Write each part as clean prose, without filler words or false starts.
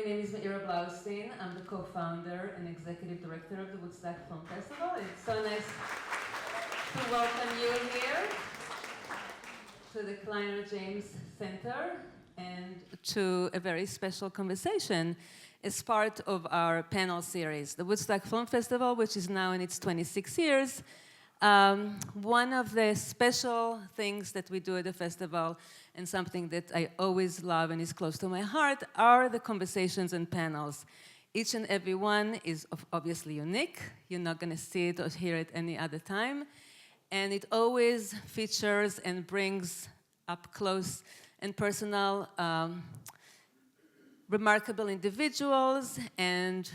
My name is Meira Blaustein. I'm the co-founder and executive director of the Woodstock Film Festival. It's so nice to welcome you here to the Kleiner James Center and to a very special conversation as part of our panel series, the Woodstock Film Festival, which is now in its 26 years. One of the special things that we do at the festival, and something that I always love and is close to my heart, are the conversations and panels. Each and every one is obviously unique. You're not going to see it or hear it any other time. And it always features and brings up close and personal remarkable individuals and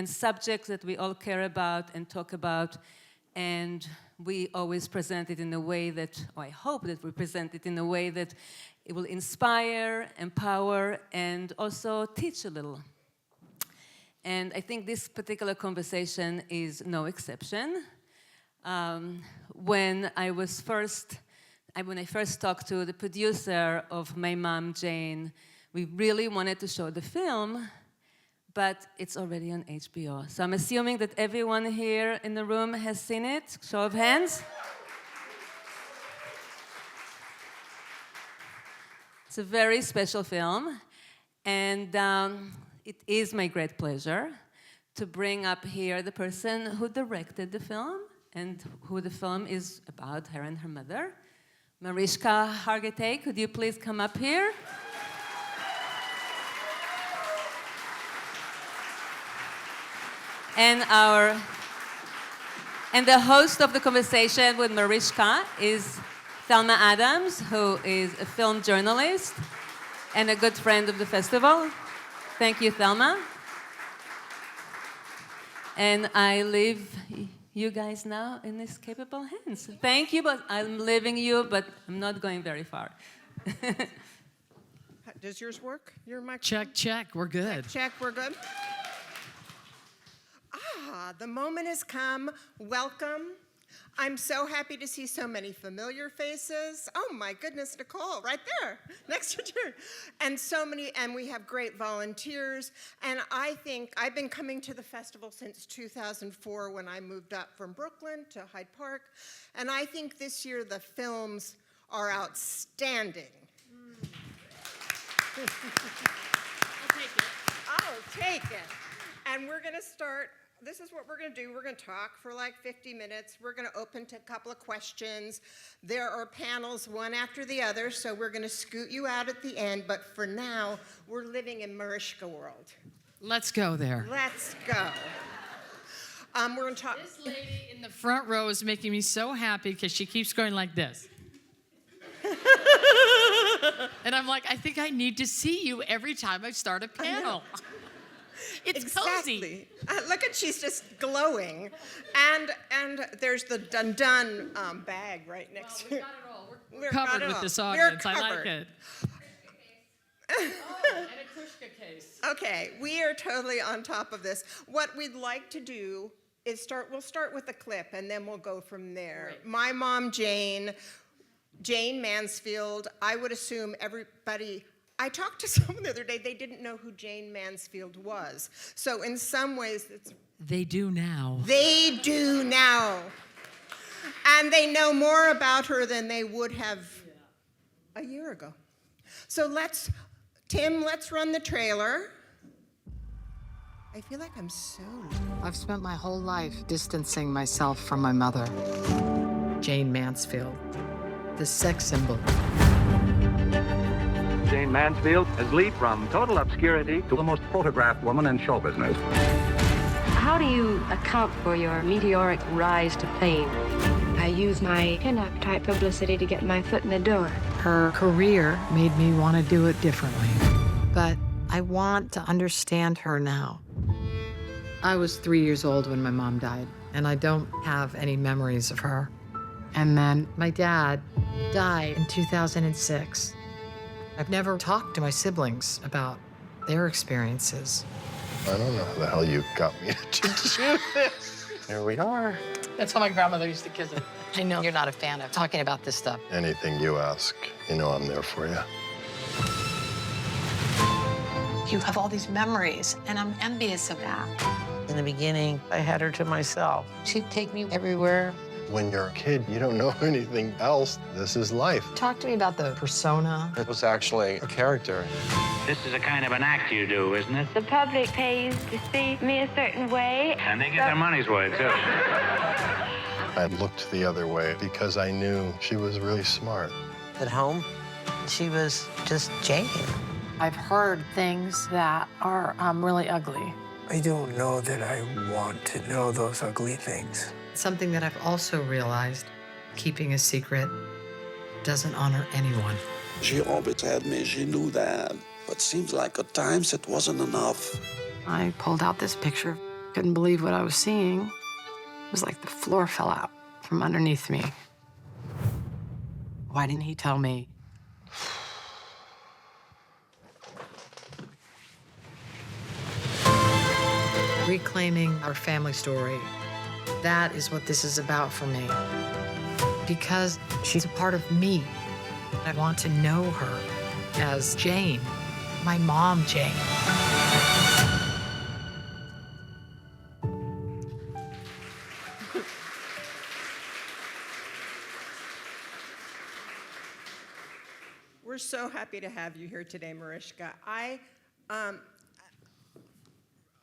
subjects that we all care about and talk about. And we always present it in a way that, or I hope that we present it in a way that it will inspire, empower, and also teach a little. And I think this particular conversation is no exception. When I first talked to the producer of My Mom, Jane, we really wanted to show the film, but it's already on HBO. So I'm assuming that everyone here in the room has seen it. Show of hands. It's a very special film, and it is my great pleasure to bring up here the person who directed the film and who the film is about, her and her mother. Mariska Hargitay, could you please come up here? And the host of the conversation with Mariska is Thelma Adams, who is a film journalist and a good friend of the festival. Thank you, Thelma. And I leave you guys now in these capable hands. Thank you, but I'm leaving you, but I'm not going very far. Does yours work? Your microphone? Check. We're good. Check, we're good. The moment has come. Welcome. I'm so happy to see so many familiar faces. Oh my goodness, Nicole, right there, next to you. And we have great volunteers. And I think I've been coming to the festival since 2004 when I moved up from Brooklyn to Hyde Park. And I think this year the films are outstanding. I'll take it. And we're gonna start. This is what we're going to do. We're going to talk for like 50 minutes. We're going to open to a couple of questions. There are panels one after the other, so we're going to scoot you out at the end. But for now, we're living in Mariska world. Let's go there. Let's go. We're going to talk. This lady in the front row is making me so happy because she keeps going like this. And I'm like, I think I need to see you every time I start a panel. It's exactly. Cozy. Look at, she's just glowing. And there's the dun-dun bag right next to it. We're covered with this audience. I like it. And a Kushka case. Okay, we are totally on top of this. What we'd like to do is we'll start with a clip and then we'll go from there. Right. My mom, Jane Mansfield, I would assume everybody. I talked to someone the other day, they didn't know who Jane Mansfield was. So in some ways, They do now. They do now. And they know more about her than they would have a year ago. So Tim, let's run the trailer. I feel like I'm so low. I've spent my whole life distancing myself from my mother. Jane Mansfield, the sex symbol. Jane Mansfield has leaped from total obscurity to the most photographed woman in show business. How do you account for your meteoric rise to fame? I use my pinup type publicity to get my foot in the door. Her career made me want to do it differently. But I want to understand her now. I was 3 years old when my mom died, and I don't have any memories of her. And then my dad died in 2006. I've never talked to my siblings about their experiences. I don't know how the hell you got me to do this. Here we are. That's how my grandmother used to kiss it. I know you're not a fan of talking about this stuff. Anything you ask, you know I'm there for you. You have all these memories, and I'm envious of that. In the beginning, I had her to myself. She'd take me everywhere. When you're a kid, you don't know anything else. This is life. Talk to me about the persona. It was actually a character. This is a kind of an act you do, isn't it? The public pays to see me a certain way. And they get their money's worth, too. I looked the other way because I knew she was really smart. At home, she was just Jane. I've heard things that are really ugly. I don't know that I want to know those ugly things. Something that I've also realized, keeping a secret doesn't honor anyone. She always had me, she knew that. But seems like at times it wasn't enough. I pulled out this picture. Couldn't believe what I was seeing. It was like the floor fell out from underneath me. Why didn't he tell me? Reclaiming our family story. That is what this is about for me. Because she's a part of me. I want to know her as Jane, my mom, Jane. We're so happy to have you here today, Mariska.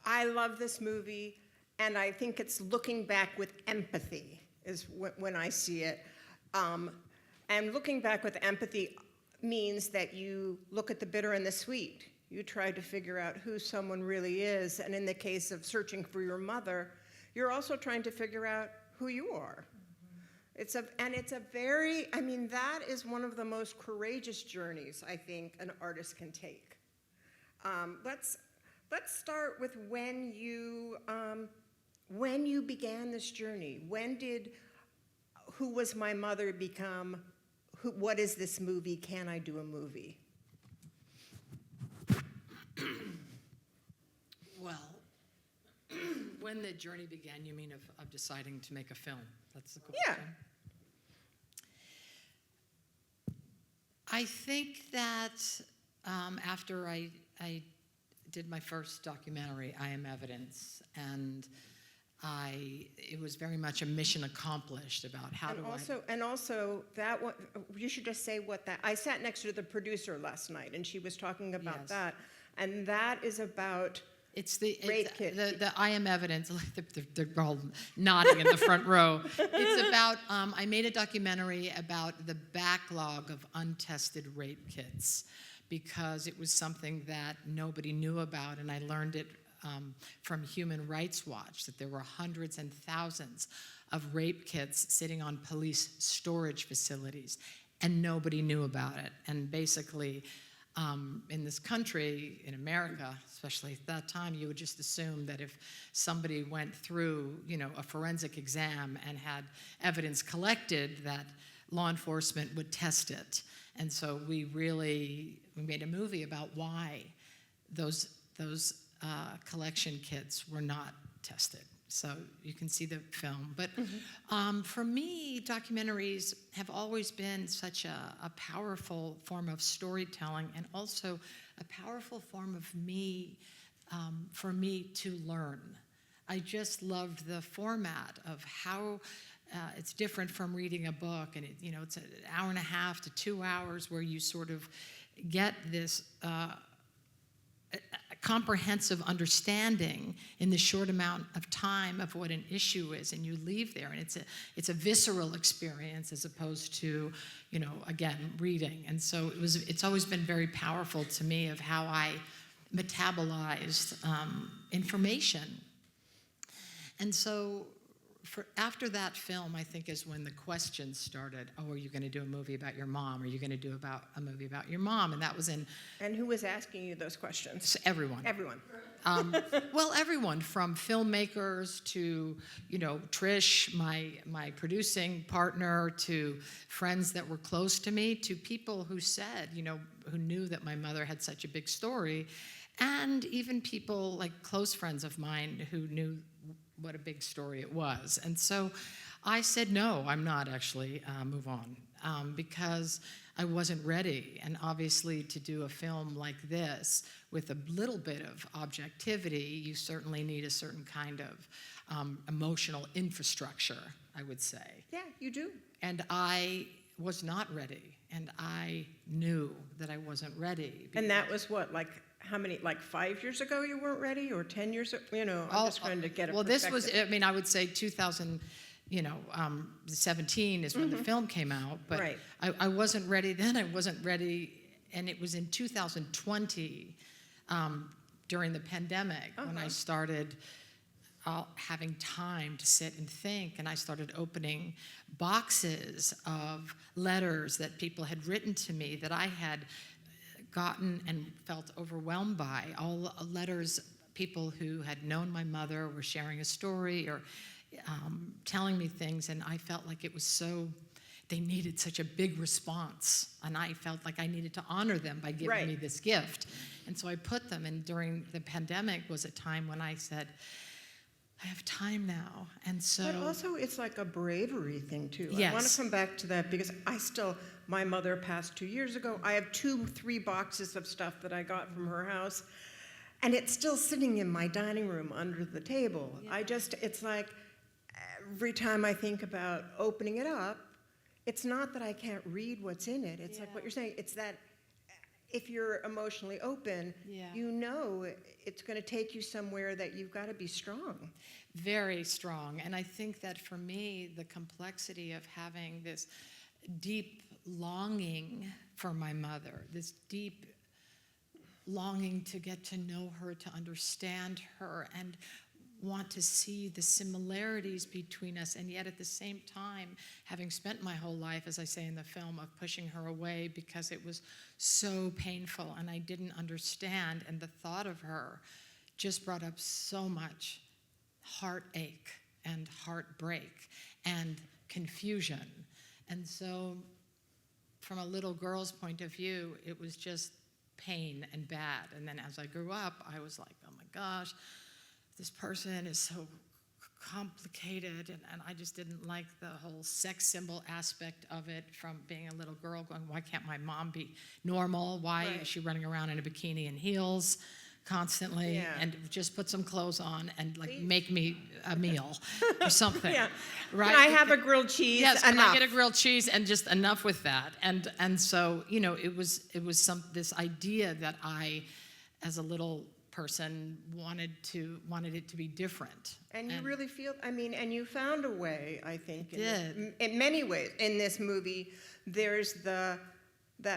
I love this movie, and I think it's looking back with empathy is when I see it. And looking back with empathy means that you look at the bitter and the sweet. You try to figure out who someone really is, and in the case of searching for your mother, you're also trying to figure out who you are. That is one of the most courageous journeys I think an artist can take. Let's start with when you began this journey. When did Who Was My Mother become what is this movie? Can I do a movie? Well, when the journey began, you mean of deciding to make a film? That's the question. Yeah. I think that after I did my first documentary, I Am Evidence, and it was very much a mission accomplished about And also that one, you should just say what that. I sat next to the producer last night, and she was talking about that, and that is about. It's the I Am Evidence. They're all nodding in the front row. It's about. I made a documentary about the backlog of untested rape kits, because it was something that nobody knew about, and I learned it from Human Rights Watch, that there were hundreds and thousands of rape kits sitting on police storage facilities, and nobody knew about it. And basically, in this country, in America, especially at that time, you would just assume that if somebody went through, a forensic exam and had evidence collected, that law enforcement would test it. And so we made a movie about why those collection kits were not tested. So you can see the film. But for me, documentaries have always been such a powerful form of storytelling, and also a powerful form of for me to learn. I just loved the format of how it's different from reading a book, and it's an hour and a half to 2 hours where you sort of get this comprehensive understanding in the short amount of time of what an issue is, and you leave there, and it's a visceral experience as opposed to, again, reading. And so it's always been very powerful to me of how I metabolized information. And so after that film, I think, is when the questions started. Oh, are you going to do a movie about your mom? Are you going to do a movie about your mom? And that was in. And who was asking you those questions? Everyone. Everyone. Well, everyone, from filmmakers to, Trish, my producing partner, to friends that were close to me, to people who said, who knew that my mother had such a big story, and even people like close friends of mine who knew what a big story it was. And so I said, no, I'm not actually, move on. Because I wasn't ready. And obviously to do a film like this with a little bit of objectivity, you certainly need a certain kind of emotional infrastructure, I would say. Yeah, you do. And I was not ready, and I knew that I wasn't ready. And that was what, like how many, like 5 years ago you weren't ready, or 10 years, I'm just trying to get a well, perspective. this was, I would say 2017 is when the film came out, but Right. I wasn't ready then, I wasn't ready, and it was in 2020, during the pandemic, when I started having time to sit and think, and I started opening boxes of letters that people had written to me that I had gotten and felt overwhelmed by. All letters, people who had known my mother were sharing a story or telling me things, and I felt like it was they needed such a big response, and I felt like I needed to honor them by giving me this gift. And so I put them, and during the pandemic was a time when I said, I have time now, and so... But also, it's like a bravery thing, too. Yes. I want to come back to that, because my mother passed 2 years ago. I have 3 boxes of stuff that I got from her house, and it's still sitting in my dining room under the table. Yeah. It's like, every time I think about opening it up, it's not that I can't read what's in it. It's like what you're saying. It's that if you're emotionally open, you know it's going to take you somewhere that you've got to be strong. Very strong. And I think that for me, the complexity of having this deep longing for my mother, this deep longing to get to know her, to understand her, and want to see the similarities between us, and yet at the same time, having spent my whole life, as I say in the film, of pushing her away because it was so painful and I didn't understand, and the thought of her just brought up so much heartache and heartbreak and confusion. And so from a little girl's point of view, it was just pain and bad. And then as I grew up, I was like, oh my gosh, this person is so complicated, and I just didn't like the whole sex symbol aspect of it from being a little girl going, why can't my mom be normal? Why is she running around in a bikini and heels constantly? And just put some clothes on and like make me a meal or something. Right? Can I have a grilled cheese? Yes, enough. Can I get a grilled cheese and just enough with that? And so, it was this idea that I, as a little person, wanted it to be different. And you really feel, and you found a way, I think. In many ways. In this movie, there's that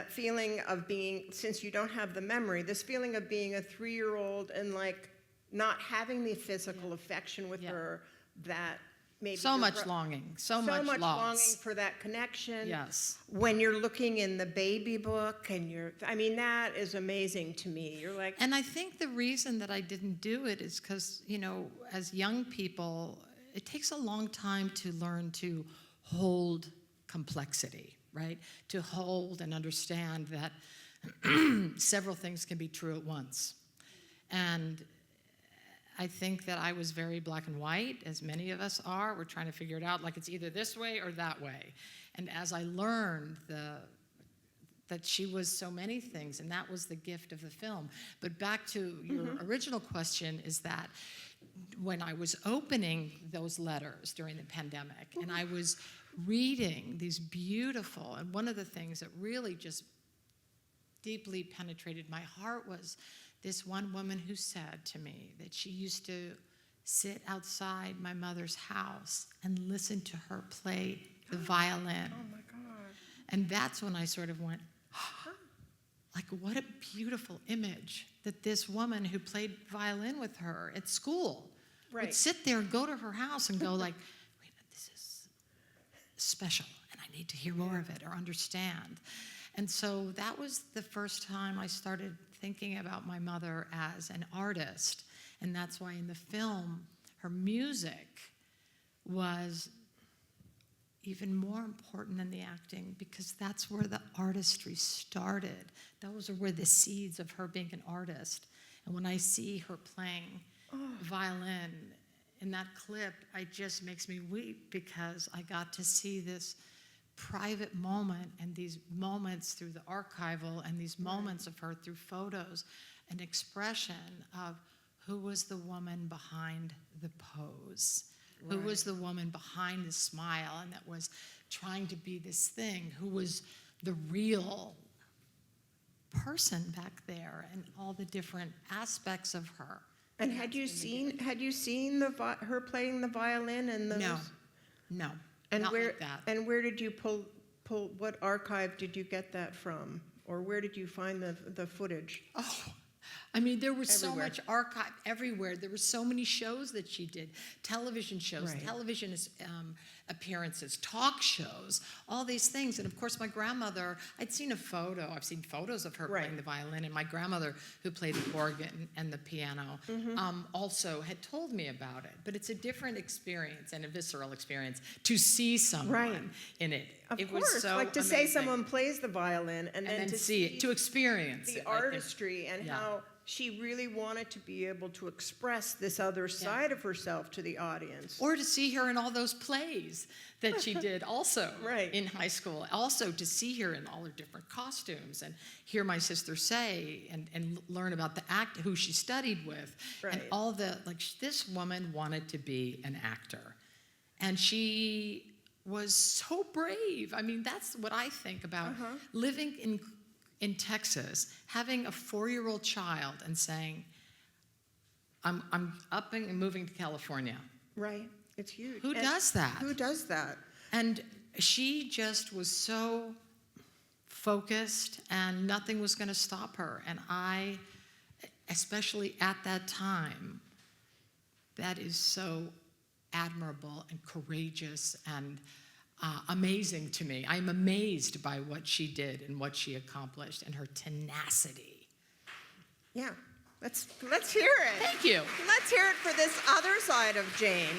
feeling of being, since you don't have the memory, this feeling of being a 3-year-old and like not having the physical affection with her, that maybe so much longing, so much longing for that connection. Yes. When you're looking in the baby book and that is amazing to me. You're like, and I think the reason that I didn't do it is because, as young people, it takes a long time to learn to hold complexity, right? To hold and understand that several things can be true at once. And I think that I was very black and white, as many of us are. We're trying to figure it out, like it's either this way or that way. And as I learned that she was so many things, and that was the gift of the film. But back to your original question, is that when I was opening those letters during the pandemic, and I was reading these beautiful, and one of the things that really just deeply penetrated my heart was this one woman who said to me that she used to sit outside my mother's house and listen to her play the violin. Oh my God. And that's when I sort of went, like, what a beautiful image that this woman who played violin with her at school would sit there and go to her house and go like, wait, this is special and I need to hear more of it or understand. And so that was the first time I started thinking about my mother as an artist. And that's why in the film, her music was even more important than the acting, because that's where the artistry started. Those are where the seeds of her being an artist. And when I see her playing violin in that clip, it just makes me weep, because I got to see this private moment and these moments through the archival and these moments of her through photos, an expression of who was the woman behind the pose, who was the woman behind the smile and that was trying to be this thing, who was the real person back there and all the different aspects of her. And had you seen her playing the violin and those? No. And not where like that. and where did you pull? What archive did you get that from, or where did you find the footage? Oh, I mean, there was so Everywhere. much archive everywhere. There were so many shows that she did, television shows, Right. television appearances, talk shows, all these things. And of course, my grandmother, I've seen photos of her playing the violin, and my grandmother, who played the organ and the piano, also had told me about it. But it's a different experience and a visceral experience to see someone in it. Of it course, was so like to say amazing. someone plays the violin and then to see it, to experience the it, I think. artistry and how she really wanted to be able to express this other side of herself to the audience. Or to see her in all those plays that she did also in high school. Also to see her in all her different costumes and hear my sister say and learn about the who she studied with. And all this woman wanted to be an actor. And she was so brave. I mean, that's what I think about living in Texas, having a 4-year-old child and saying, I'm upping and moving to California. Right, it's huge. Who does that? Who does that? And she just was so focused and nothing was going to stop her. And I, especially at that time, that is so admirable and courageous and amazing to me. I'm amazed by what she did and what she accomplished and her tenacity. Yeah, let's hear it. Thank you. Let's hear it for this other side of Jane.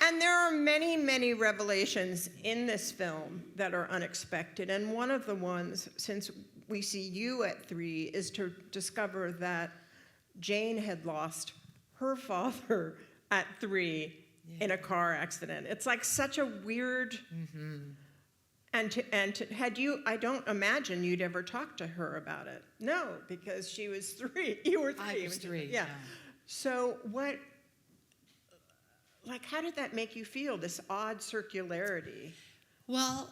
And there are many, many revelations in this film that are unexpected. And one of the ones, since we see you at 3, is to discover that Jane had lost her father at 3 in a car accident. It's like such a weird. I don't imagine you'd ever talk to her about it. No, because she was 3. You were 3. I was 3. Yeah. So how did that make you feel? This odd circularity. Well,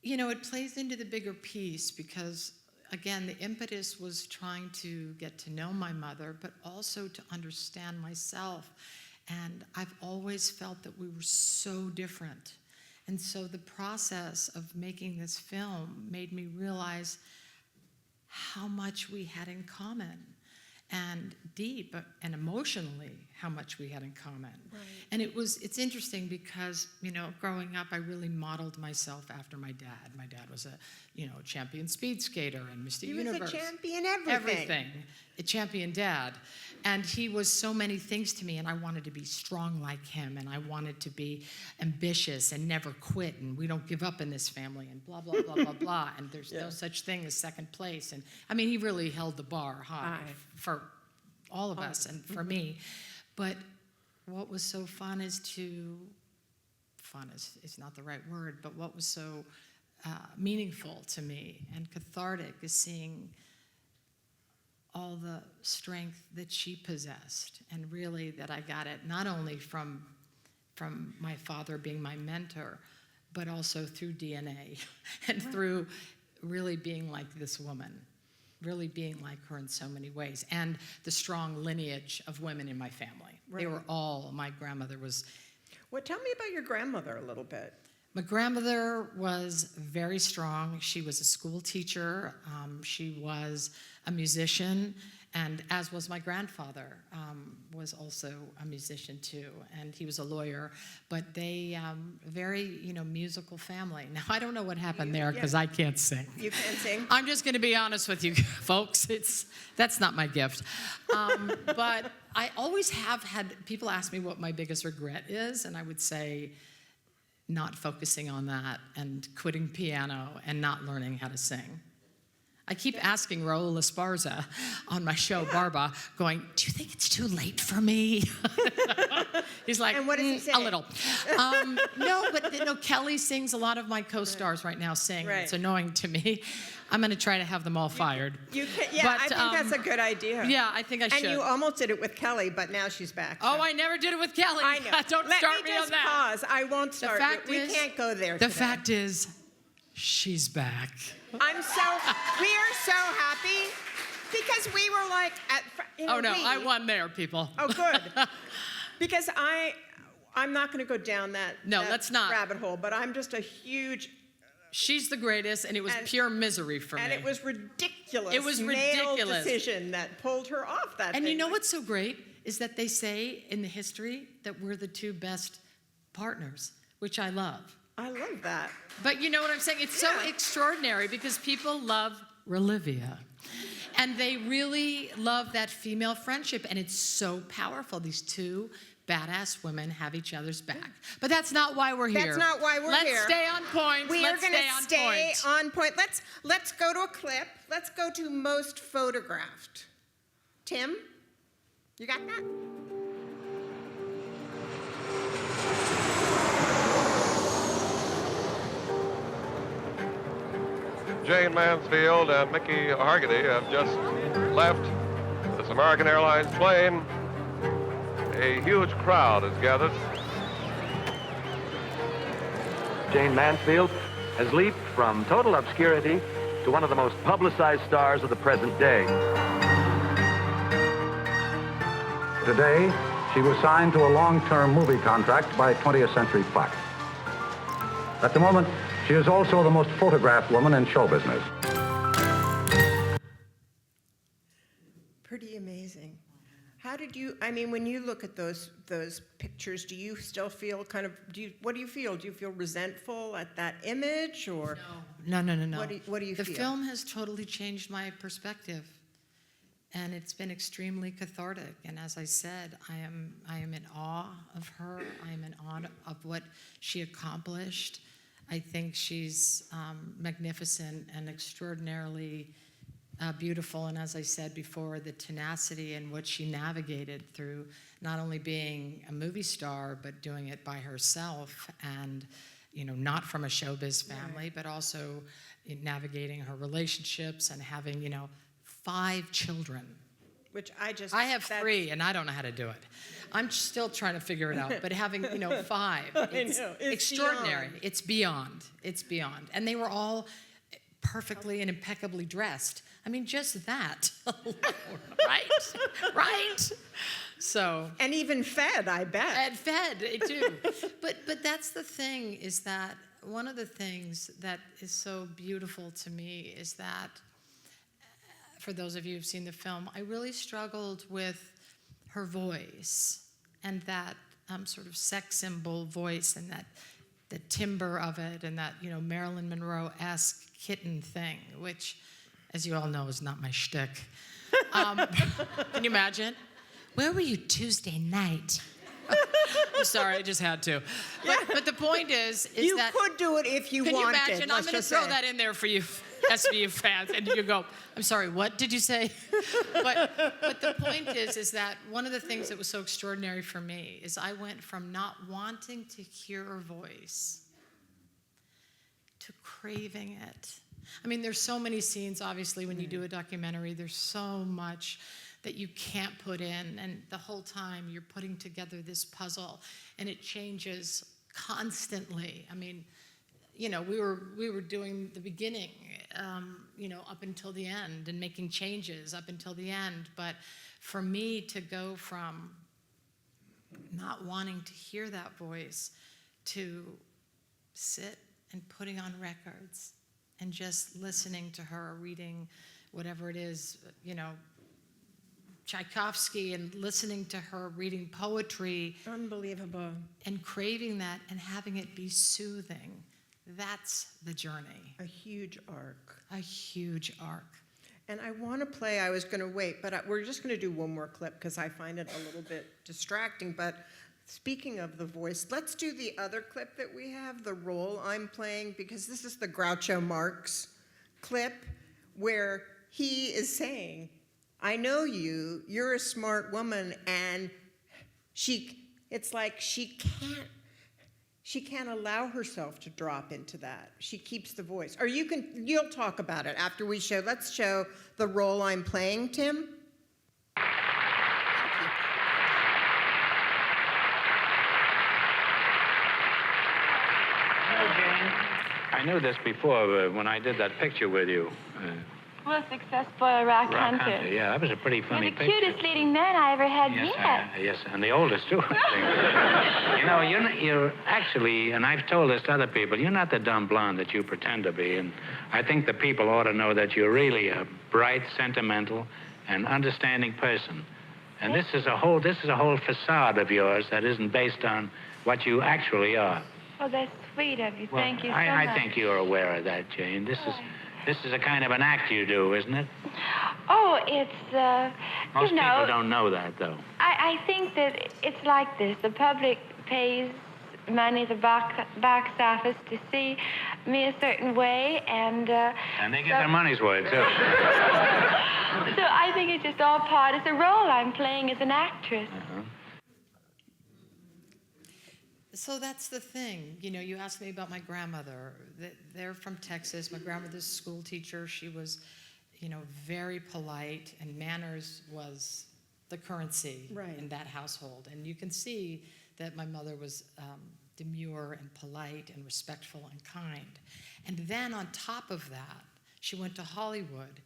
it plays into the bigger piece because, again, the impetus was trying to get to know my mother, but also to understand myself. And I've always felt that we were so different. And so the process of making this film made me realize how much we had in common, and deep and emotionally how much we had in common. Right. And it's interesting because, growing up, I really modeled myself after my dad. My dad was a champion speed skater and Mr. Universe. He was a champion everything. Everything. A champion dad. And he was so many things to me, and I wanted to be strong like him, and I wanted to be ambitious and never quit, and we don't give up in this family, and blah, blah, blah, blah, blah. And there's no such thing as second place. And I mean, he really held the bar high for all of us and for me. But what was so fun is not the right word, but what was so meaningful to me and cathartic is seeing all the strength that she possessed, and really that I got it not only from my father being my mentor, but also through DNA and through really being like this woman, really being like her in so many ways, and the strong lineage of women in my family. They were all, my grandmother was. Tell me about your grandmother a little bit. My grandmother was very strong. She was a school teacher. She was a musician, and as was my grandfather, was also a musician too, and he was a lawyer. But they, very, musical family. Now, I don't know what happened there because I can't sing. You can't sing? I'm just going to be honest with you, folks. That's not my gift. But I always have had people ask me what my biggest regret is, and I would say, not focusing on that and quitting piano and not learning how to sing. I keep asking Raul Esparza on my show, Barba, going, do you think it's too late for me? He's like, and what does he say? A little. No, but Kelly sings, a lot of my co-stars right now sing. Right. It's annoying to me. I'm going to try to have them all fired. You can, yeah, but, I think that's a good idea. Yeah, I think I should. And you almost did it with Kelly, but now she's back. So. Oh, I never did it with Kelly. I know. Don't start me on that. Let me just pause. I won't start. We can't go there The today. fact is, she's back. We are so happy because we were like, I won there, people. Oh, good. Because I'm not going to go down that let's not. rabbit hole, but I'm just a huge. She's the greatest, and it was pure misery for me. And it was ridiculous. It was ridiculous. Male decision that pulled her off that And thing. you know what's so great is that they say in the history that we're the two best partners, which I love. I love that. But you know what I'm saying? It's so extraordinary because people love Relivia. And they really love that female friendship, and it's so powerful. These two badass women have each other's back. But that's not why we're here. That's not why we're here. Let's stay on point. We are going to stay on point. Let's go to a clip. Let's go to most photographed. Tim, you got that? Jane Mansfield and Mickey Hargitay have just left this American Airlines plane. A huge crowd has gathered. Jane Mansfield has leaped from total obscurity to one of the most publicized stars of the present day. Today, she was signed to a long-term movie contract by 20th Century Fox. At the moment, she is also the most photographed woman in show business. Pretty amazing. How did you, when you look at those pictures, do you still feel what do you feel? Do you feel resentful at that image or? No. What do you feel? The film has totally changed my perspective. And it's been extremely cathartic. And as I said, I am in awe of her. I am in awe of what she accomplished. I think she's magnificent and extraordinarily beautiful. And as I said before, the tenacity and what she navigated through not only being a movie star, but doing it by herself and, not from a showbiz family, but also in navigating her relationships and having, 5 children. Which I have 3, and I don't know how to do it. I'm still trying to figure it out. But having, 5, it's extraordinary. Beyond. It's beyond. And they were all perfectly and impeccably dressed. Just that alone, right? So. And even fed, I bet. And fed, too. But that's the thing, is that one of the things that is so beautiful to me is that, for those of you who've seen the film, I really struggled with her voice and that sort of sex symbol voice and that the timbre of it and that, Marilyn Monroe-esque kitten thing, which, as you all know, is not my shtick. Can you imagine? Where were you Tuesday night? I'm sorry, I just had to. But the point is you that... You could do it if you wanted. Can you imagine? I'm going to throw that in there for you, SVU fans, and you go, I'm sorry, what did you say? But the point is that one of the things that was so extraordinary for me is I went from not wanting to hear her voice to craving it. There's so many scenes, obviously, when you do a documentary, there's so much that you can't put in, and the whole time you're putting together this puzzle, and it changes constantly. We were doing the beginning, up until the end, and making changes up until the end. But for me to go from not wanting to hear that voice to sit and putting on records and just listening to her reading whatever it is, Tchaikovsky, and listening to her reading poetry. Unbelievable. And craving that and having it be soothing. That's the journey. A huge arc. A huge arc. And I want to play, I was going to wait, but we're just going to do one more clip because I find it a little bit distracting. But speaking of the voice, let's do the other clip that we have, the role I'm playing, because this is the Groucho Marx clip where he is saying, I know you're a smart woman, and it's like she can't allow herself to drop into that. She keeps the voice. Or you'll talk about it after we show. Let's show the role I'm playing, Tim. I knew this before when I did that picture with you. Well, success boy, Rock Hunter. Yeah, that was a pretty funny You're the picture. cutest leading man I ever had yet. Yes, and the oldest, too, I think. You know, you're actually, and I've told this to other people, you're not the dumb blonde that you pretend to be. And I think the people ought to know that you're really a bright, sentimental, and understanding person. And this is a whole facade of yours that isn't based on what you actually are. Oh, that's sweet of you. Well, Thank you so much. I think you're aware of that, Jane. This is a kind of an act you do, isn't it? Oh, it's, Most you know... people don't know that, though. I think that it's like this. The public pays money at the box office to see me a certain way, and they get their money's worth, too. So I think it's just all part of the role I'm playing as an actress. So that's the thing. You know, you asked me about my grandmother. They're from Texas. My grandmother's a school teacher. She was, you know, very polite, and manners was the currency in that household. And you can see that my mother was demure and polite and respectful and kind. And then on top of that, she went to Hollywood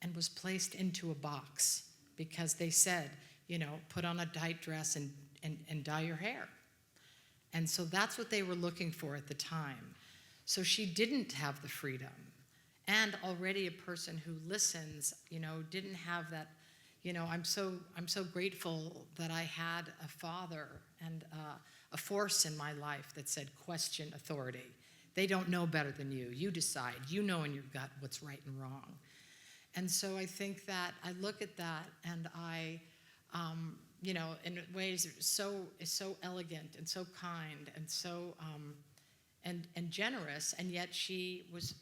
and was placed into a box because they said, you know, put on a tight dress and dye your hair. And so that's what they were looking for at the time. So she didn't have the freedom. And already a person who listens, you know, didn't have that, you know, I'm so grateful that I had a father and a force in my life that said, question authority. They don't know better than you. You decide. You know in your gut what's right and wrong. And so I think that I look at that and I, you know, in ways is so elegant and so kind and so and generous, and yet she was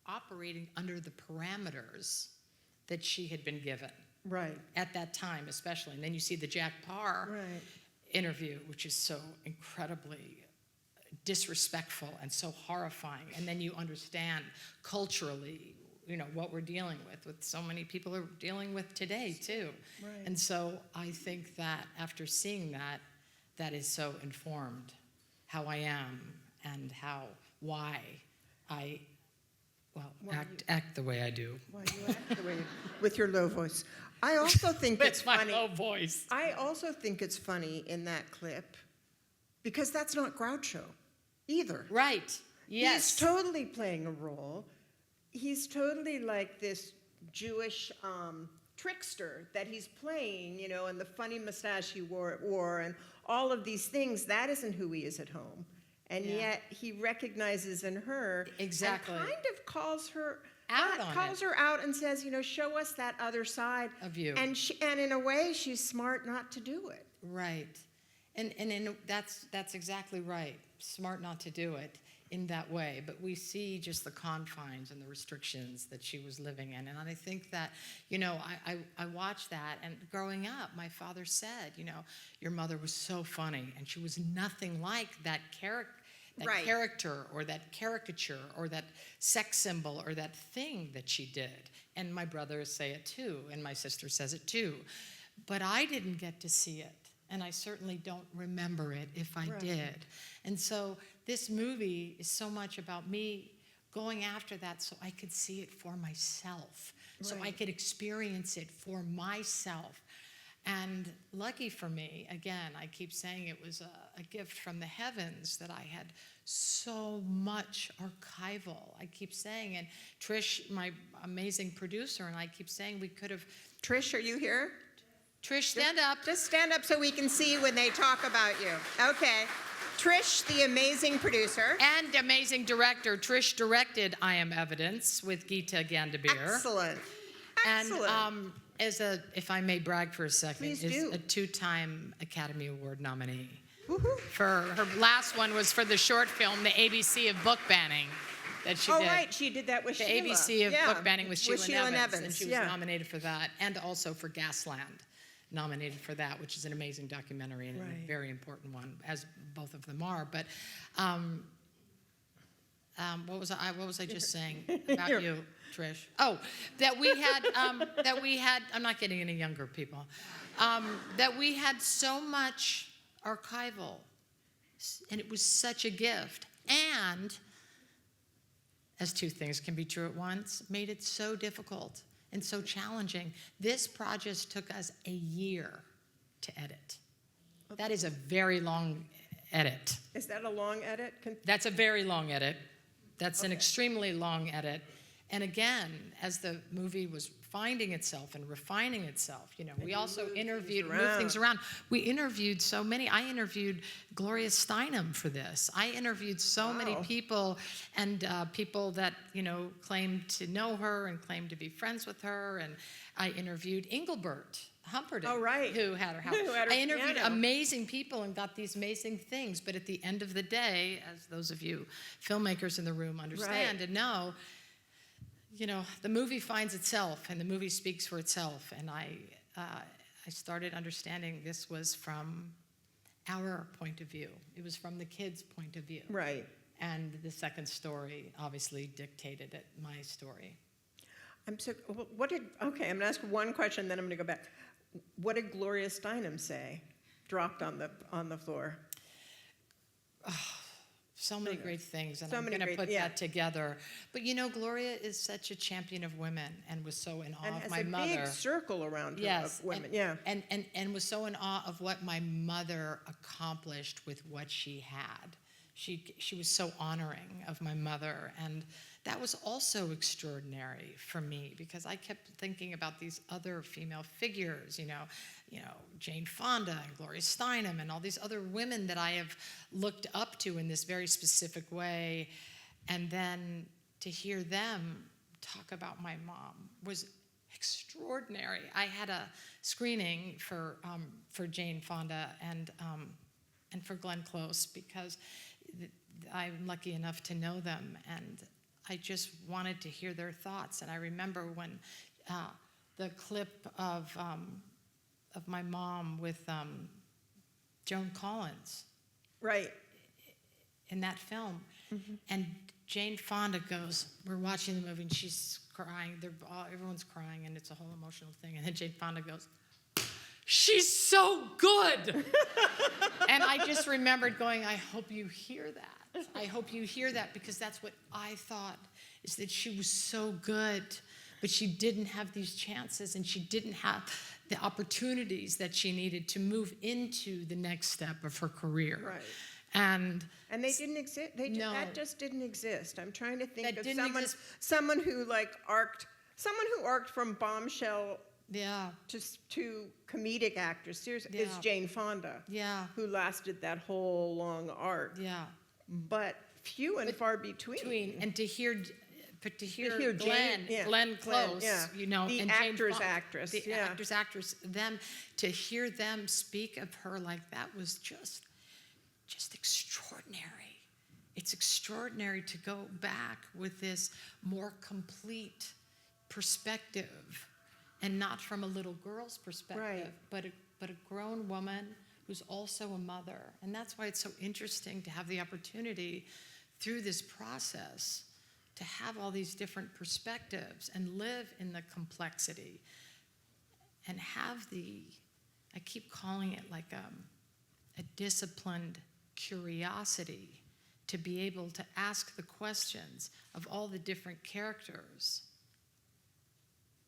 operating under the parameters that she had been given. Right. At that time, especially. And then you see the Jack Parr interview, which is so incredibly disrespectful and so horrifying. And then you understand culturally, you know, what we're dealing with so many people are dealing with today, too. Right. And so I think that after seeing that, that is so informed how I am and why I, act the way I do. Why you act the way you do, with your low voice. I also think it's funny. My low voice. I also think it's funny in that clip because that's not Groucho either. Right. Yes. He's totally playing a role. He's totally like this Jewish trickster that he's playing, you know, and the funny mustache he wore and all of these things. That isn't who he is at home. And yet he recognizes in her exactly and kind of calls her out and says, you know, show us that other side of you. And in a way, she's smart not to do it. Right. And that's exactly right. Smart not to do it in that way, but we see just the confines and the restrictions that she was living in. And I think that, you know, I watched that, and growing up, my father said, you know, your mother was so funny, and she was nothing like that character or that caricature or that sex symbol or that thing that she did. And my brothers say it too, and my sister says it too. But I didn't get to see it. And I certainly don't remember it if I did. And so this movie is so much about me going after that so I could see it for myself, so I could experience it for myself. And lucky for me, again, I keep saying it was a gift from the heavens that I had so much archival. I keep saying, and Trish, my amazing producer, and I keep saying we could have... Trish, are you here? Trish, stand up. Just stand up so we can see when they talk about you. Okay. Trish, the amazing producer. And amazing director. Trish directed I Am Evidence with Geeta Gandabir. Excellent. And if I may brag for a second, Please is do. a 2-time Academy Award nominee. For her last one was for the short film, The ABC of Book Banning. that she Oh, did. right, she did that with The Sheila. ABC of Yeah, book banning with Sheila Nevins. and she was nominated for that, and also for Gasland, nominated for that, which is an amazing documentary and a very important one, as both of them are. But what was I just saying about you, Trish? Oh, that we had. I'm not getting any younger people. That we had so much archival, and it was such a gift. And as two things can be true at once, made it so difficult and so challenging. This project took us a year to edit. That is a very long edit. Is that a long edit? That's a very long edit. That's an extremely long edit. And again, as the movie was finding itself and refining itself, we also moved things around. We interviewed so many. I interviewed Gloria Steinem for this. I interviewed so many people, and people that, claimed to know her and claimed to be friends with her. And I interviewed Engelbert Humperdinck, who had her house. I interviewed amazing people and got these amazing things. But at the end of the day, as those of you filmmakers in the room understand and know, the movie finds itself and the movie speaks for itself. And I started understanding this was from our point of view. It was from the kids' point of view. Right. And the second story obviously dictated it, my story. I'm going to ask one question, then I'm going to go back. What did Gloria Steinem say, dropped on the floor? So many great things, and I'm going to put that together. But Gloria is such a champion of women and was so in awe of my mother. And has a big circle around her of women. And was so in awe of what my mother accomplished with what she had. She was so honoring of my mother, and that was also extraordinary for me because I kept thinking about these other female figures, Jane Fonda and Gloria Steinem and all these other women that I have looked up to in this very specific way, and then to hear them talk about my mom was extraordinary. I had a screening for Jane Fonda and for Glenn Close because I'm lucky enough to know them, and I just wanted to hear their thoughts. And I remember when the clip of my mom with Joan Collins, in that film, and Jane Fonda goes, we're watching the movie, and she's crying. Everyone's crying, and it's a whole emotional thing. And then Jane Fonda goes, "She's so good." And I just remembered going, I hope you hear that. I hope you hear that, because that's what I thought, is that she was so good, but she didn't have these chances, and she didn't have the opportunities that she needed to move into the next step of her career. Right. And they didn't exist. That just didn't exist. I'm trying to think of someone who arced from bombshell to comedic actress is Jane Fonda. Yeah. Who lasted that whole long arc. Yeah. But few and far between. And to hear Glenn Close, the actress, them, to hear them speak of her like that was just extraordinary. It's extraordinary to go back with this more complete perspective, and not from a little girl's perspective, but a grown woman who's also a mother. And that's why it's so interesting to have the opportunity through this process to have all these different perspectives and live in the complexity and have I keep calling it like a disciplined curiosity to be able to ask the questions of all the different characters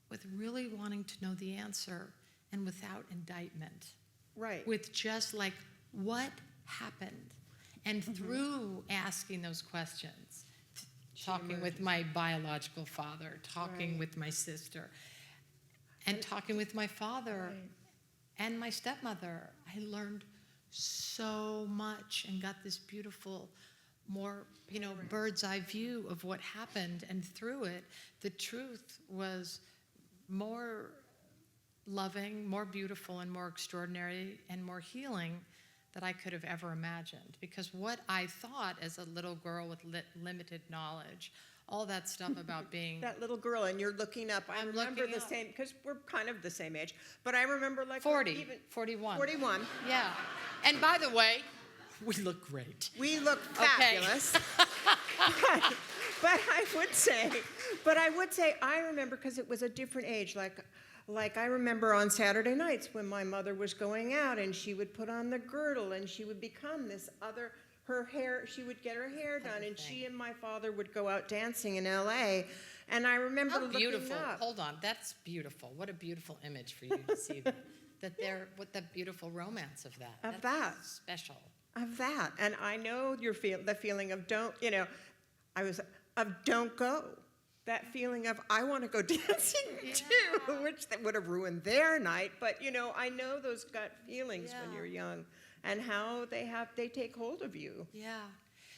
with really wanting to know the answer and without indictment. Right. With just like, what happened? And through asking those questions, talking with my biological father, talking with my sister, and talking with my father and my stepmother, I learned so much and got this beautiful, more, bird's eye view of what happened. And through it, the truth was more loving, more beautiful, and more extraordinary, and more healing that I could have ever imagined. Because what I thought as a little girl with limited knowledge, all that stuff about being... That little girl, and you're looking up. I remember the same, because we're kind of the same age, but I remember like... 41. 41. Yeah. And by the way, we look great. We look fabulous. But I would say, I remember, because it was a different age, like I remember on Saturday nights when my mother was going out and she would put on the girdle and she would become this other, she would get her hair done and she and my father would go out dancing in L.A. And I remember looking up. Hold on, that's beautiful. What a beautiful image for you to see that. What the beautiful romance of that. That's special. Of that. And I know the feeling of don't go. That feeling of, I want to go dancing too, which that would have ruined their night. But, I know those gut feelings when you're young and how they take hold of you. Yeah.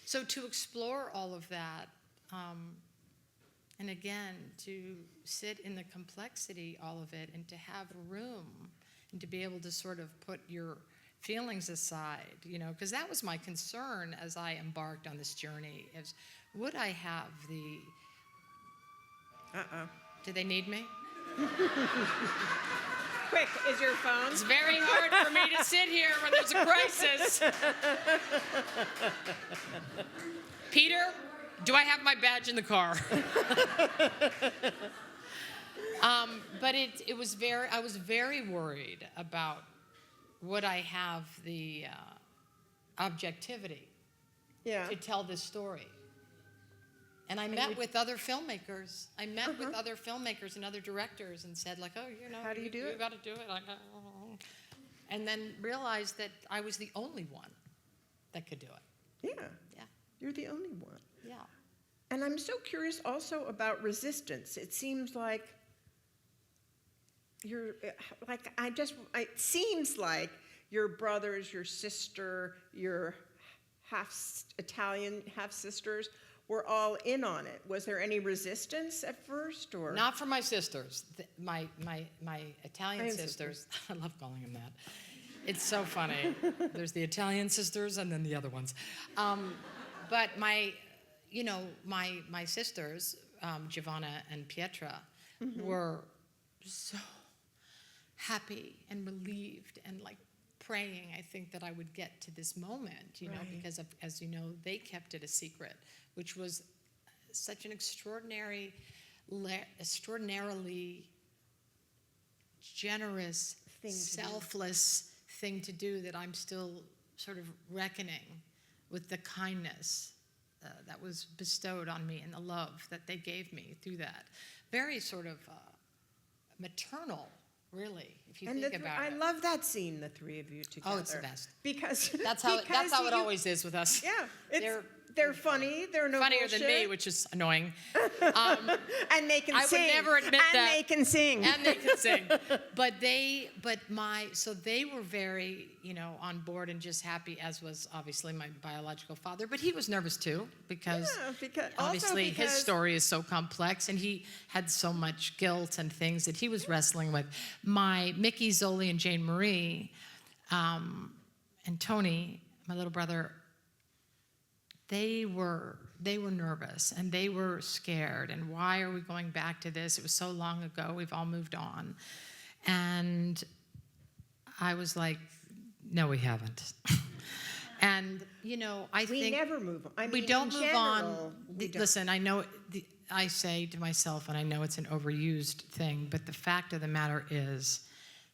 So to explore all of that, and again, to sit in the complexity, all of it, and to have room and to be able to sort of put your feelings aside, because that was my concern as I embarked on this journey, is would I have the... Do they need me? Quick, is your phone? It's very hard for me to sit here when there's a crisis. Peter, do I have my badge in the car? But it was I was very worried about would I have the objectivity to tell this story. And I met with other filmmakers. I met with other filmmakers and other directors and said, like, how do you do it? You got to do it. And then realized that I was the only one that could do it. Yeah. You're the only one. Yeah. And I'm so curious also about resistance. It seems like it seems like your brothers, your sister, your half Italian half sisters were all in on it. Was there any resistance at first, or? Not from my sisters. My Italian sisters. I love calling them that. It's so funny. There's the Italian sisters and then the other ones. But my sisters, Giovanna and Pietra, were so happy and relieved and like praying, I think, that I would get to this moment, because as you know, they kept it a secret, which was such an extraordinarily generous, selfless thing to do that I'm still sort of reckoning with the kindness that was bestowed on me and the love that they gave me through that. Very sort of maternal, really, if you think about it. I love that scene, the three of you together. Oh, it's the best. Because that's how it always is with us. Yeah, they're funny. They're no funnier bullshit. than me, which is annoying. And they can sing. I would never admit that. And they can sing. And they can sing. So they were very, on board and just happy, as was obviously my biological father. But he was nervous too, because obviously his story is so complex and he had so much guilt and things that he was wrestling with. My Mickey, Zoli, and Jane Marie, and Tony, my little brother, they were nervous and they were scared. And why are we going back to this? It was so long ago. We've all moved on. And I was like, no, we haven't. And, I think... We never move on. I mean, we don't move on. We don't. Listen, I know, I say to myself, and I know it's an overused thing, but the fact of the matter is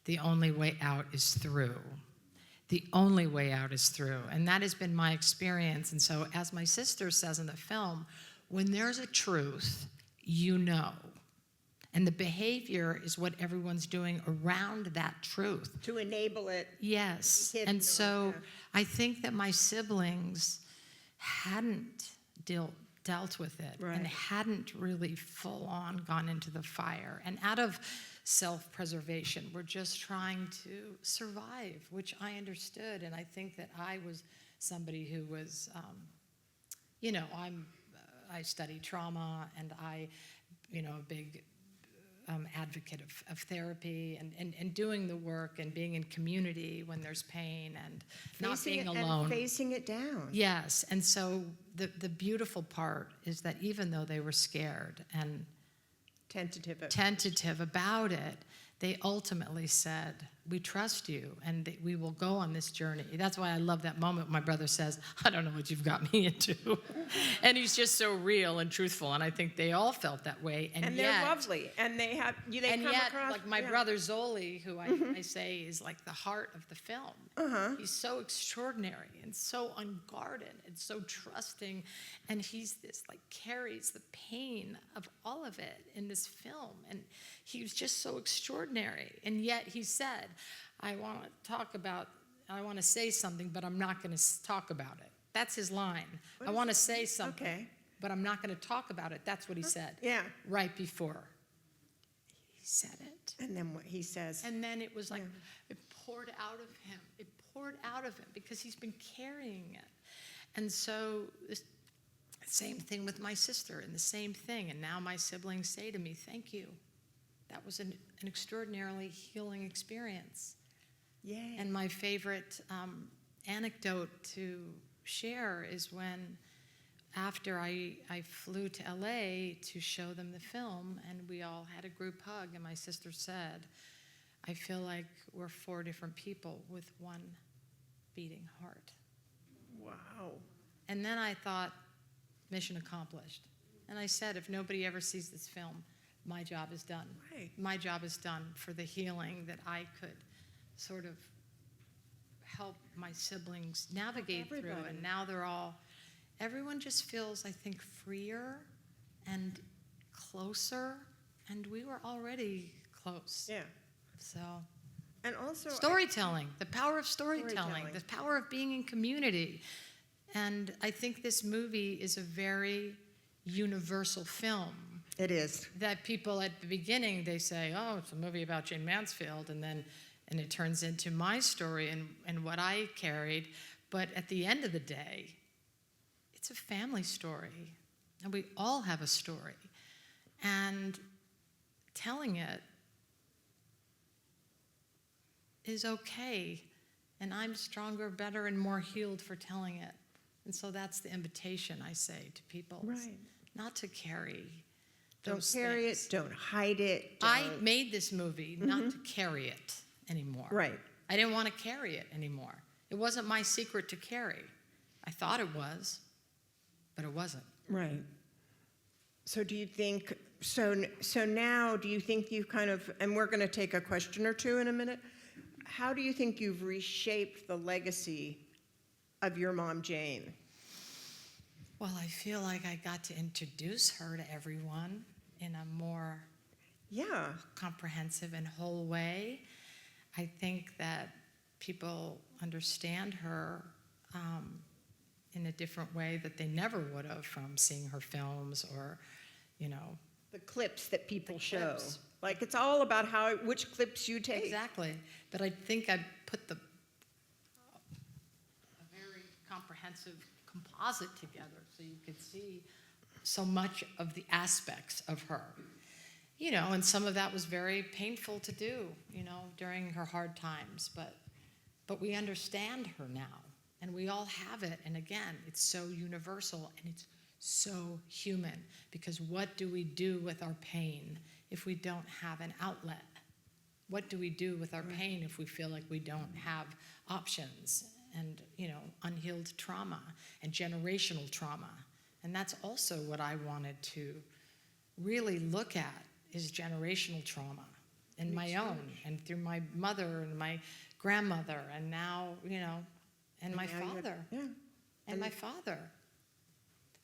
the only way out is through. The only way out is through. And that has been my experience. And so, as my sister says in the film, when there's a truth, And the behavior is what everyone's doing around that truth. To enable it. Yes. And so I think that my siblings hadn't dealt with it and hadn't really full on gone into the fire. And out of self-preservation, we're just trying to survive, which I understood. And I think that I was somebody who was, I study trauma, and I, a big advocate of therapy and doing the work and being in community when there's pain and not being alone. And facing it down. Yes, and so the beautiful part is that even though they were scared and tentative about it, they ultimately said, we trust you and we will go on this journey. That's why I love that moment my brother says, I don't know what you've got me into. And he's just so real and truthful, and I think they all felt that way. And they're lovely, and they come across. Like my brother Zoli, who I say is like the heart of the film. He's so extraordinary and so unguarded and so trusting, and he's this like carries the pain of all of it in this film, and he was just so extraordinary. And yet he said, I want to say something, but I'm not going to talk about it. That's his line. I want to say something, but I'm not going to talk about it. That's what he said. Yeah. Right before he said it. And then what he says. And then it was like, it poured out of him. It poured out of him because he's been carrying it. And so, same thing with my sister and the same thing. And now my siblings say to me, thank you. That was an extraordinarily healing experience. Yay. And my favorite anecdote to share is when, after I flew to LA to show them the film, and we all had a group hug, and my sister said, I feel like we're 4 different people with one beating heart. Wow. And then I thought, mission accomplished. And I said, if nobody ever sees this film, my job is done. Right. My job is done for the healing that I could sort of help my siblings navigate through. And now everyone just feels, I think, freer and closer. And we were already close. Yeah. So. And also storytelling, the power of storytelling, the power of being in community. And I think this movie is a very universal film. It is. That people at the beginning, they say, oh, it's a movie about Jane Mansfield, and it turns into my story and what I carried. But at the end of the day, it's a family story, and we all have a story. And telling it is okay, and I'm stronger, better, and more healed for telling it. And so that's the invitation I say to people. Right. Not to carry Don't those carry things. it, don't hide it. I made this movie not to carry it anymore. Right. I didn't want to carry it anymore. It wasn't my secret to carry. I thought it was, but it wasn't. Right. So do you think, so now do you think you've kind of, and we're going to take a question or two in a minute, how do you think you've reshaped the legacy of your mom, Jane? Well, I feel like I got to introduce her to everyone in a more comprehensive and whole way. I think that people understand her in a different way that they never would have from seeing her films or, the clips that people show. Like, it's all about which clips you take. Exactly. But I think I put a very comprehensive composite together so you could see so much of the aspects of her. And some of that was very painful to do, during her hard times. But we understand her now, and we all have it. And again, it's so universal, and it's so human, because what do we do with our pain if we don't have an outlet? What do we do with our pain if we feel like we don't have options? And, unhealed trauma and generational trauma. And that's also what I wanted to really look at, is generational trauma in my own, and through my mother and my grandmother, and now, and my father. And my father,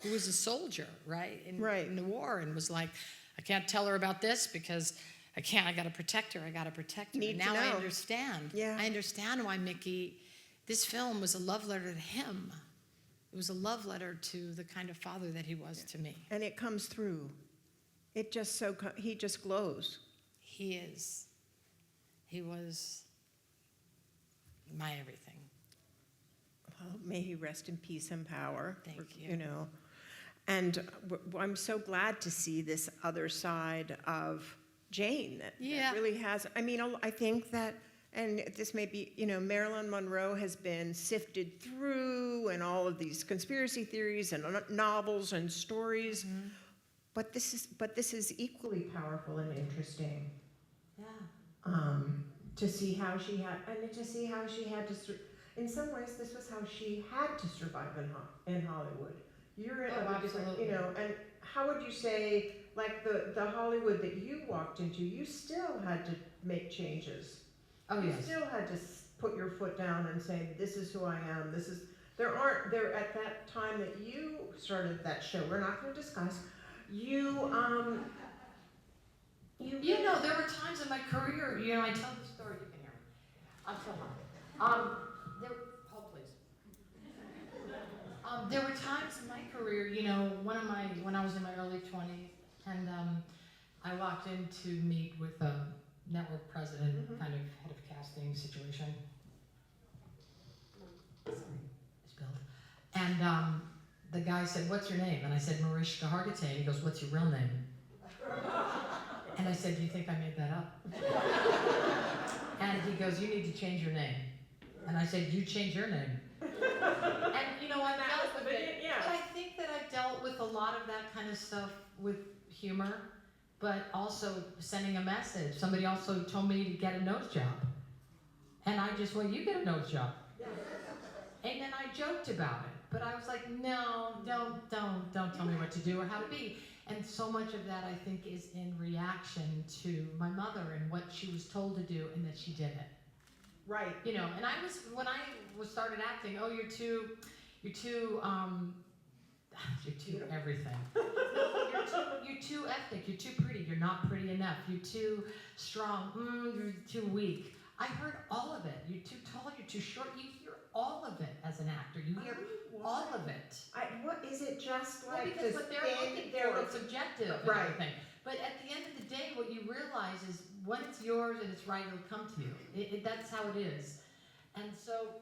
who was a soldier, right? In the war, and was like, I can't tell her about this because I got to protect her. And now I understand. Yeah. I understand why Mickey, this film was a love letter to him. It was a love letter to the kind of father that he was to me. And it comes through. It just he just glows. He is. He was my everything. Well, may he rest in peace and power. Thank you. And I'm so glad to see this other side of Jane that Yeah. really has, I mean, I think that, and this may be, Marilyn Monroe has been sifted through and all of these conspiracy theories and novels and stories, but this is equally powerful and interesting. Yeah. To see how she had to, in some ways, this was how she had to survive in Hollywood. You're in a different, absolutely. and how would you say, like the Hollywood that you walked into, you still had to make changes. Oh, You yes. still had to put your foot down and say, this is who I am, there at that time that you started that show, we're not gonna discuss, there were times in my career, I tell the story, you can hear me. I'm so hot. Hold please. There were times in my career, when I was in my early 20s, and I walked in to meet with a network president, kind of head of casting situation. Sorry, I spilled. And the guy said, "What's your name?" And I said, "Mariska Hargitay." And he goes, "What's your real name?" And I said, "Do you think I made that up?" And he goes, "You need to change your name." And I said, "You change your name." And I've dealt with it. Yeah. But I think that I've dealt with a lot of that kind of stuff with humor, but also sending a message. Somebody also told me to get a nose job. And I just went, "You get a nose job." And then I joked about it. But I was like, no, don't tell me what to do or how to be. And so much of that, I think, is in reaction to my mother and what she was told to do and that she did it. Right. And when I started acting, you're too everything. You're too ethnic, you're too pretty, you're not pretty enough, you're too strong, you're too weak. I heard all of it. You're too tall, you're too short. You hear all of it as an actor. You hear all of it. What is it just like? Because what they're looking for is subjective and Right. everything. But at the end of the day, what you realize is when it's yours and it's right, it'll come to you. That's how it is. And so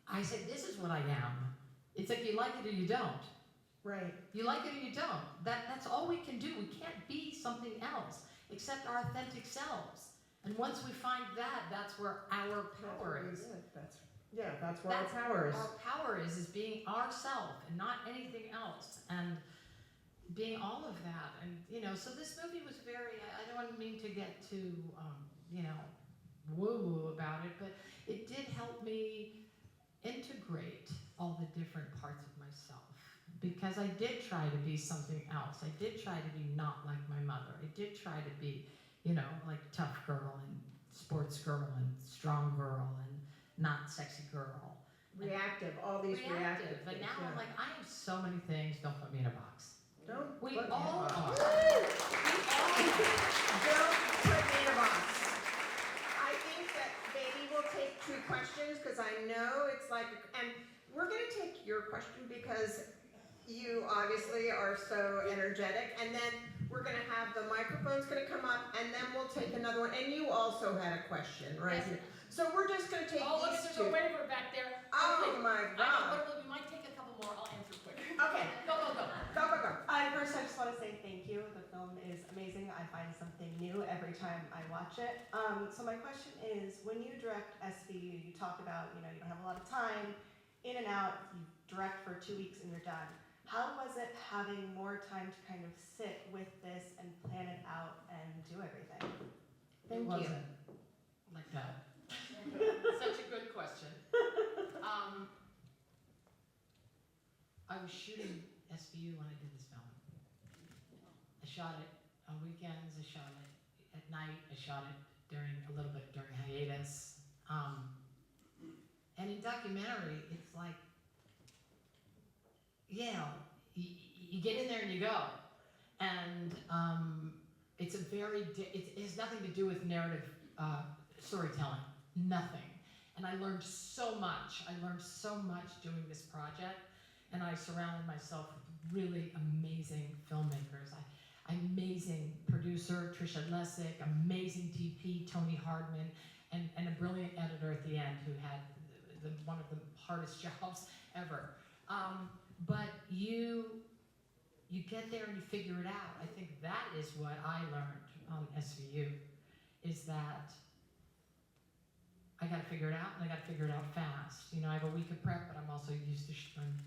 I said, this is what I am. It's like you like it or you don't. Right. You like it or you don't. That's all we can do. We can't be something else except our authentic selves. And once we find that, that's where our power is. That's where our power is. Our power is being ourself and not anything else. And being all of that. And, so this movie was very, I don't mean to get too, woo-woo about it, but it did help me integrate all the different parts of myself. Because I did try to be something else. I did try to be not like my mother. I did try to be, like tough girl and sports girl and strong girl and not sexy girl. Reactive, all these reactive But things, now yeah. I'm like, I am so many things, don't put me in a box. We put me in a all box. are. Don't put me in a box. I think that maybe we'll take 2 questions because I know it's like, and we're going to take your question because you obviously are so energetic, and then we're going to have the microphone's going to come up, and then we'll take another one. And you also had a question, right? Yes. So we're just going to take Oh, look, these there's 2. a waiver back there. Oh my I know, God. but we might take a couple more. I'll answer quick. Okay. Go. Go. First, I just want to say thank you. The film is amazing. I find something new every time I watch it. So my question is, when you direct SVU, you talk about, you don't have a lot of time, in and out, you direct for 2 weeks and you're done. How was it having more time to kind of sit with this and plan it out and do everything? It wasn't like that. Such a good question. I was shooting SVU when I did this film. I shot it on weekends, I shot it at night, I shot it during hiatus. And in documentary, it's like, you get in there and you go. And it has nothing to do with narrative storytelling, nothing. And I learned so much. Doing this project. And I surrounded myself with really amazing filmmakers. Amazing producer, Tricia Lessig, amazing DP, Tony Hardman, and a brilliant editor at the end who had one of the hardest jobs ever. But you get there and you figure it out. I think that is what I learned on SVU is that I got to figure it out, and I got to figure it out fast. You know, I have a week of prep, but I'm also used to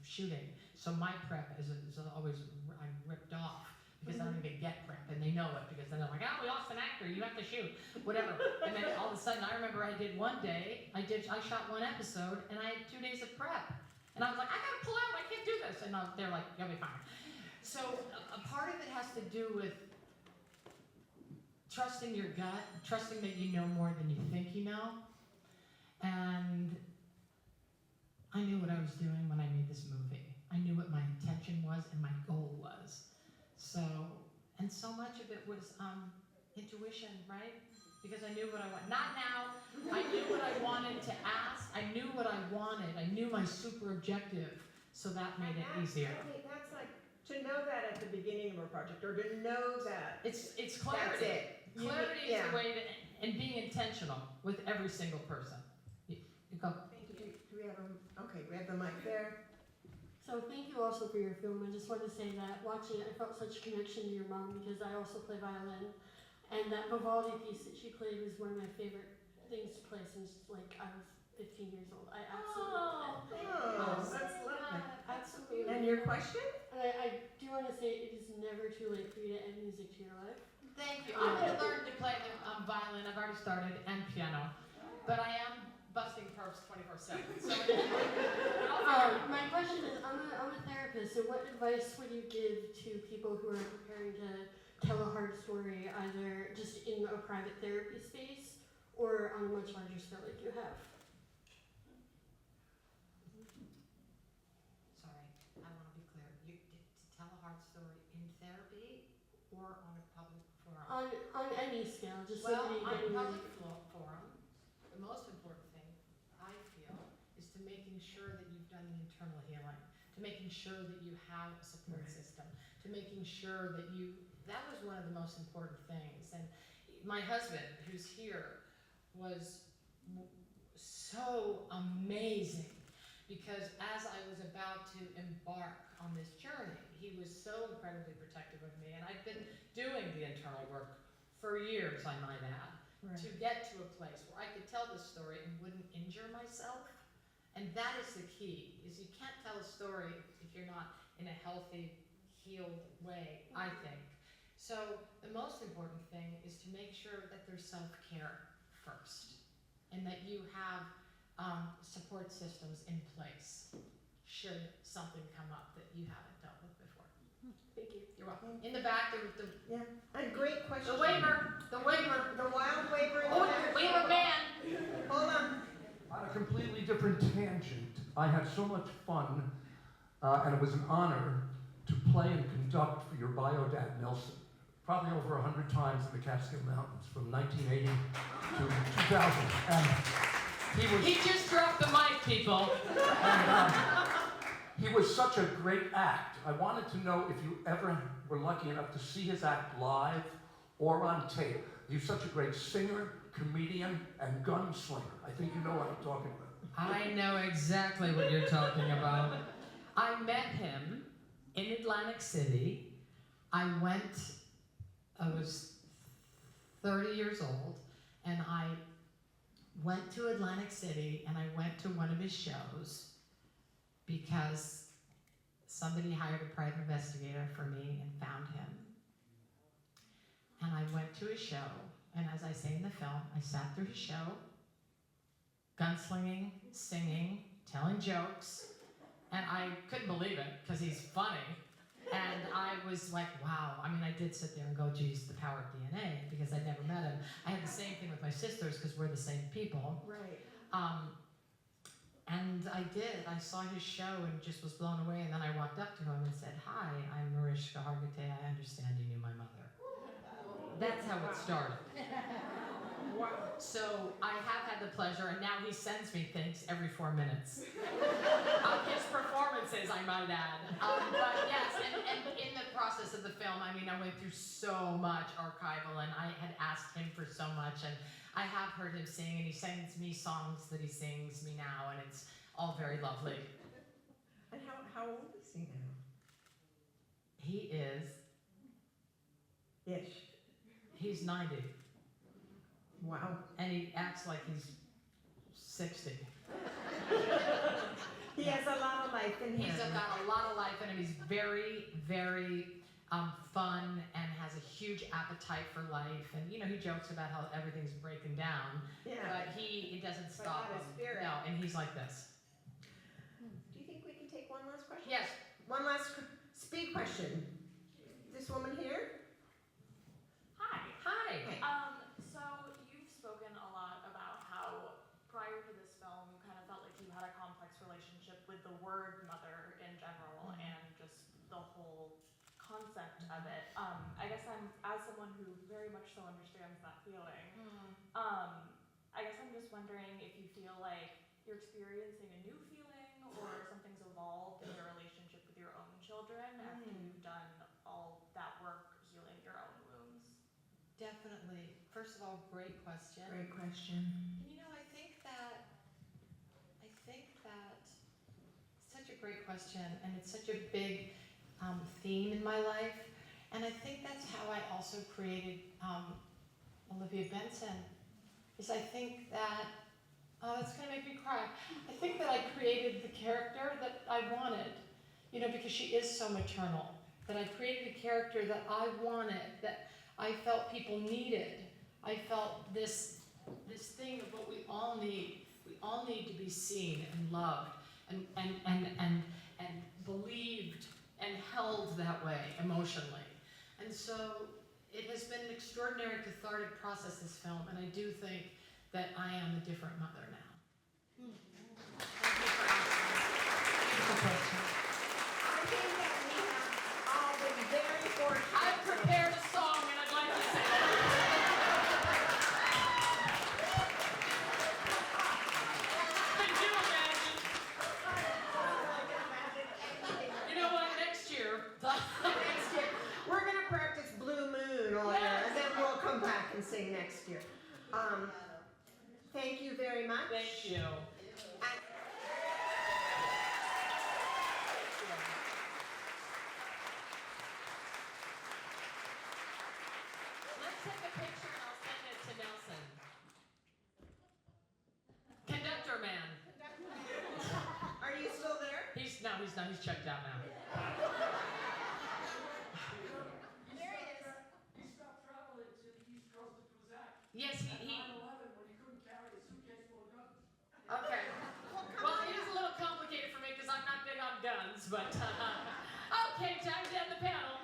shooting. So my prep is always, I'm ripped off because I don't even get prep, and they know it because then they're like, oh, we lost an actor, you have to shoot, whatever. And then all of a sudden, I remember I did one day, I shot one episode, and I had 2 days of prep. And I was like, I got to pull out, I can't do this. And they're like, you'll be fine. So a part of it has to do with trusting your gut, trusting that you know more than you think you know. And I knew what I was doing when I made this movie. I knew what my intention was and my goal was. So much of it was intuition, right? Because I knew what I wanted. Not now. I knew what I wanted to ask. I knew what I wanted. I knew my super objective. So that made it easier. Okay, that's like to know that at the beginning of a project, or to know that. It's clarity. That's it. Clarity is the way to, and being intentional with every single person. You go. Thank you. Do we have okay, we have the mic there. So thank you also for your film. I just wanted to say that watching it, I felt such a connection to your mom because I also play violin. And that Vivaldi piece that she played was one of my favorite things to play since like I was 15 years old. I absolutely love it. That's lovely. Absolutely. And your question? I do want to say it is never too late for you to add music to your life. Thank you. I'm going to learn to play the violin. I've already started, and piano. But I am busting perps 24/7. So my question is, I'm a therapist, so what advice would you give to people who are preparing to tell a hard story, either just in a private therapy space or on a much larger scale like you have? Sorry, I want to be clear. To tell a hard story in therapy or on a public forum? On any scale, just well, somebody on a getting public forum, the most important thing I feel is to making sure that you've done the internal healing, to making sure that you have a support system, to making sure that that was one of the most important things. And my husband, who's here, was so amazing because as I was about to embark on this journey, he was so incredibly protective of me. And I've been doing the internal work for years, I might add, to get to a place where I could tell this story and wouldn't injure myself. And that is the key, is you can't tell a story if you're not in a healthy, healed way, I think. So the most important thing is to make sure that there's self-care first and that you have support systems in place should something come up that you haven't dealt with before. Thank you. You're welcome. In the back, yeah, a great question. The waiver, the wild waiver. Oh, the waiver man. Hold on. On a completely different tangent, I had so much fun, and it was an honor to play and conduct for your bio dad, Nelson, probably over 100 times in the Catskill Mountains from 1980 to 2000. And he just dropped the mic, people. And, he was such a great act. I wanted to know if you ever were lucky enough to see his act live or on tape. He's such a great singer, comedian, and gunslinger. I think you know what I'm talking about. I know exactly what you're talking about. I met him in Atlantic City. I was 30 years old, and I went to Atlantic City, and I went to one of his shows because somebody hired a private investigator for me and found him. And I went to his show, and as I say in the film, I sat through his show, gunslinging, singing, telling jokes, and I couldn't believe it because he's funny. And I was like, wow. I mean, I did sit there and go, geez, the power of DNA, because I'd never met him. I had the same thing with my sisters because we're the same people. Right. And I did. I saw his show and just was blown away. And then I walked up to him and said, hi, I'm Mariska Hargitay. I understand you knew my mother. That's how it started. So I have had the pleasure, and now he sends me things every 4 minutes. His performances, I might add. But yes, and in the process of the film, I mean, I went through so much archival, and I had asked him for so much, and I have heard him sing, and he sends me songs that he sings me now, and it's all very lovely. And how old is he now? He is... Ish. He's 90. Wow. And he acts like he's 60. He has a lot of life in him. He's got a lot of life in him. He's very, very fun and has a huge appetite for life. And, he jokes about how everything's breaking down. Yeah. But it doesn't stop not him. his spirit. No, and he's like this. Do you think we can take one last question? Yes. One last speed question. This woman here? Hi. Hi. So you've spoken a lot about how prior to this film, you kind of felt like you had a complex relationship with the word mother in general and just the whole concept of it. I guess as someone who very much so understands that feeling, I guess I'm just wondering if you feel like you're experiencing a new feeling or something's evolved in your relationship with your own children after you've done all that work healing your own wounds. Definitely. First of all, great question. Great question. And I think that such a great question, and it's such a big theme in my life. And I think that's how I also created Olivia Benson. Is I think that, that's gonna make me cry. I think that I created the character that I wanted, because she is so maternal. That I created a character that I wanted, that I felt people needed. I felt this thing of what we all need. We all need to be seen and loved and believed and held that way emotionally. And so it has been an extraordinary cathartic process, this film, and I do think that I am a different mother now. Thank you for asking. I think that we have all been very fortunate. I've prepared a song and I'd like to sing it. Could you imagine? You know what? Next year. Next year. We're going to practice Blue Moon all year, and then we'll come back and sing next year. Thank you very much. Thank you. Let's take a picture and I'll send it to Nelson. Conductor man. Are you still there? He's not. He's checked out now. There he is. He stopped traveling to the East Coast to Quebec. Yes, he. 9/11 when he couldn't carry a suitcase full of guns. Okay. Well, it is a little complicated for me because I'm not big on guns, but okay, time to end the panel.